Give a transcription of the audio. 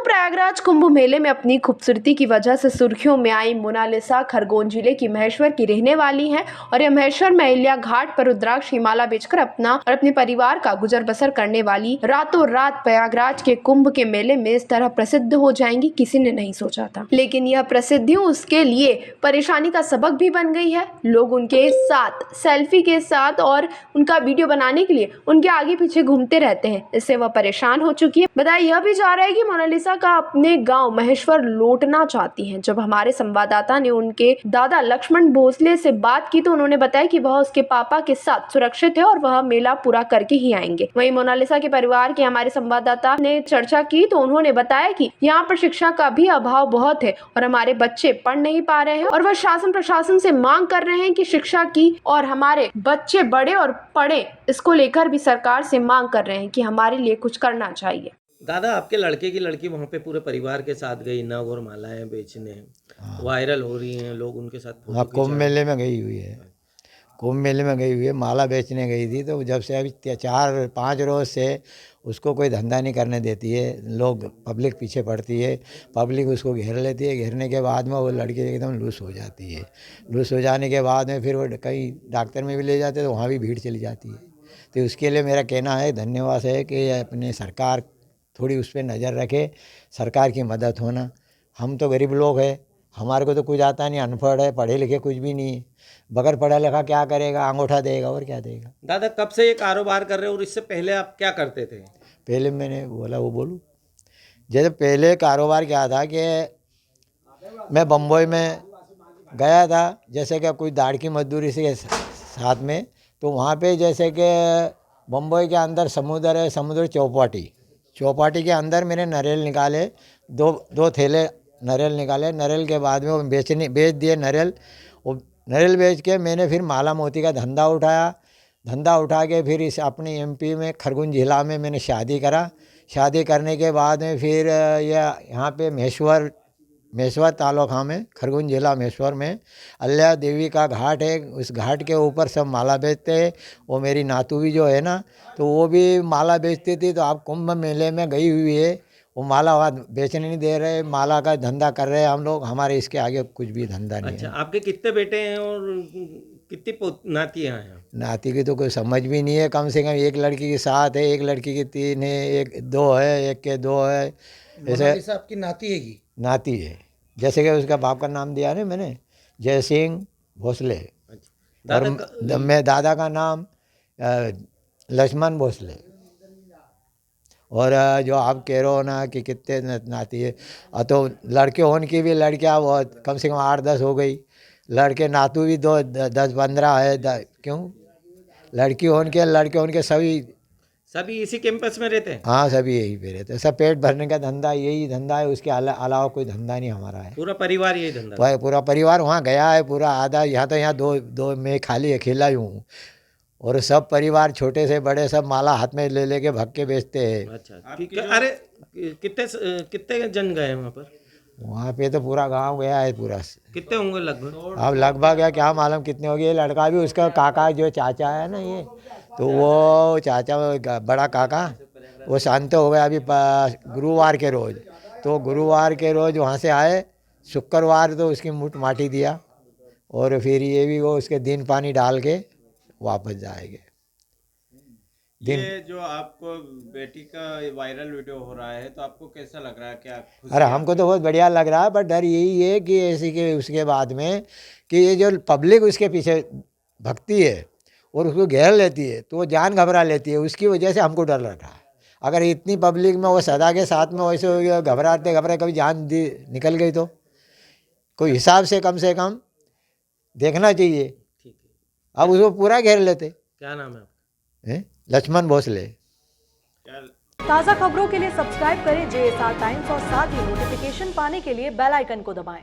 प्रयागराज कुंभ मेले में अपनी खूबसूरती की वजह से सुर्खियों में आई मोनालिसा खरगोन जिले की महेश्वर की रहने वाली हैं और यह महेश्वर महिल्या घाट पर रुद्राक्ष की माला बेचकर अपना और अपने परिवार का गुजर बसर करने वाली रातों रात प्रयागराज के कुंभ के मेले में इस तरह प्रसिद्ध हो जाएंगी, किसी ने नहीं सोचा था। लेकिन यह प्रसिद्धि उसके लिए परेशानी का सबक भी बन गई है। लोग उनके साथ सेल्फी के साथ और उनका वीडियो बनाने के लिए उनके आगे पीछे घूमते रहते हैं। इससे वह परेशान हो चुकी है। बताया यह भी जा रहा है कि मोनालिसा का अपने गांव महेश्वर लौटना चाहती हैं। जब हमारे संवाददाता ने उनके दादा लक्ष्मण भोसले से बात की तो उन्होंने बताया कि वह उसके पापा के साथ सुरक्षित है और वह मेला पूरा करके ही आएंगे। वहीं मोनालिसा के परिवार के हमारे संवाददाता ने चर्चा की तो उन्होंने बताया कि यहाँ पर शिक्षा का भी अभाव बहुत है और हमारे बच्चे पढ़ नहीं पा रहे हैं और वह शासन प्रशासन से मांग कर रहे हैं कि शिक्षा की और हमारे बच्चे बढ़े और पढ़े। इसको लेकर भी सरकार से मांग कर रहे हैं कि हमारे लिए कुछ करना चाहिए। दादा, आपके लड़के की लड़की वहाँ पे पूरे परिवार के साथ गई नग और मालाएं बेचने, वायरल हो रही हैं, लोग उनके साथ फोटो खिंचा कुंभ मेले में गई हुई है। कुंभ मेले में गई हुई है, माला बेचने गई थी। तो जब से अभी 4-5 रोज़ से उसको कोई धंधा नहीं करने देती है। लोग पब्लिक पीछे पड़ती है, पब्लिक उसको घेर लेती है। घेरने के बाद में वो लड़की एकदम लूस हो जाती है। लूस हो जाने के बाद में फिर वो कई डॉक्टर में भी ले जाते हैं तो वहाँ भी भीड़ चली जाती है। तो उसके लिए मेरा कहना है, धन्यवाद है कि अपने सरकार थोड़ी उस पर नज़र रखे, सरकार की मदद होना। हम तो गरीब लोग हैं, हमारे को तो कुछ आता नहीं, अनपढ़ है, पढ़े लिखे कुछ भी नहीं है। बगैर पढ़ा लिखा क्या करेगा, अंगूठा देगा और क्या देगा। दादा, कब से ये कारोबार कर रहे हो और इससे पहले आप क्या करते थे? पहले मैंने बोला वो बोलूँ, जैसे पहले कारोबार क्या था कि मैं बम्बई में गया था, जैसे कि कोई दाढ़ की मजदूरी से साथ में। तो वहाँ पे जैसे कि बम्बई के अंदर समुद्र है, समुद्र चौपाटी के अंदर मैंने नारियल निकाले, दो थैले नारियल निकाले। नारियल के बाद में वो बेच दिए नारियल। वो नारियल बेच के मैंने फिर माला मोती का धंधा उठा के फिर इस अपने एमपी में खरगोन जिला में मैंने शादी करा। शादी करने के बाद में फिर यहाँ पे महेश्वर तालुका में, खरगोन जिला महेश्वर में अल्लाह देवी का घाट है। उस घाट के ऊपर सब माला बेचते हैं। वो मेरी नातू भी जो है ना, तो वो भी माला बेचती थी। तो आप कुंभ मेले में गई हुई है, वो माला बेचने नहीं दे रहे, माला का धंधा कर रहे हैं हम लोग। हमारे इसके आगे कुछ भी धंधा नहीं अच्छा, है। आपके कितने बेटे हैं और कितनी नातियाँ हैं? नाती की तो कोई समझ भी नहीं है। कम से कम एक लड़की की 7 है, एक लड़की की 3 है, 2 है, एक के 2 है। ऐसे आपकी नाती है की? नाती है, जैसे कि उसका बाप का नाम दिया ना मैंने, जय सिंह भोसले। और मैं दादा का नाम लक्ष्मण भोसले। और जो आप कह रहे हो ना कि कितने नाती है, तो लड़के होने की भी लड़कियाँ बहुत कम से कम 8-10 हो गई। लड़के नातू भी 10-15 है। क्यों? लड़के होने के सभी इसी कैंपस में रहते हैं? हाँ, सभी यही पे रहते हैं। सब पेट भरने का धंधा यही धंधा है, उसके अलावा कोई धंधा नहीं हमारा है। पूरा परिवार यही धंधा? पूरा परिवार वहाँ गया है, पूरा आधा। यहाँ तो यहाँ दो मैं खाली अकेला ही हूँ। और सब परिवार छोटे से बड़े सब माला हाथ में ले के भग के बेचते हैं। अच्छा, अरे कितने जन गए वहाँ पर? वहाँ पे तो पूरा गांव गया है पूरा। कितने होंगे लगभग? अब लगभग है, क्या मालूम कितने हो गए। लड़का भी उसका काका जो चाचा है ना, ये तो वो चाचा बड़ा काका वो शांत हो गया अभी गुरुवार के रोज़। तो गुरुवार के रोज़ वहाँ से आए, शुक्रवार तो उसकी मुठ माटी दिया और फिर ये भी वो उसके दिन पानी डाल के वापस जाएंगे। ये जो आपको बेटी का वायरल वीडियो हो रहा है, तो आपको कैसा लग रहा है? क्या अरे हमको तो बहुत बढ़िया लग रहा है, पर डर यही है कि ऐसे के उसके बाद में कि ये जो पब्लिक उसके पीछे भगती है और उसको घेर लेती है तो वो जान घबरा लेती है। उसकी वजह से हमको डर लग रहा है। अगर इतनी पब्लिक में वो सदा के साथ में वैसे घबराते कभी जान निकल गई तो कोई हिसाब से कम देखना चाहिए। अब उसको पूरा घेर लेते। क्या नाम है आपका? लक्ष्मण भोसले। ताज़ा खबरों के लिए सब्सक्राइब करें JSR टाइम्स और साथ ही नोटिफिकेशन पाने के लिए बेल आइकन को दबाएं।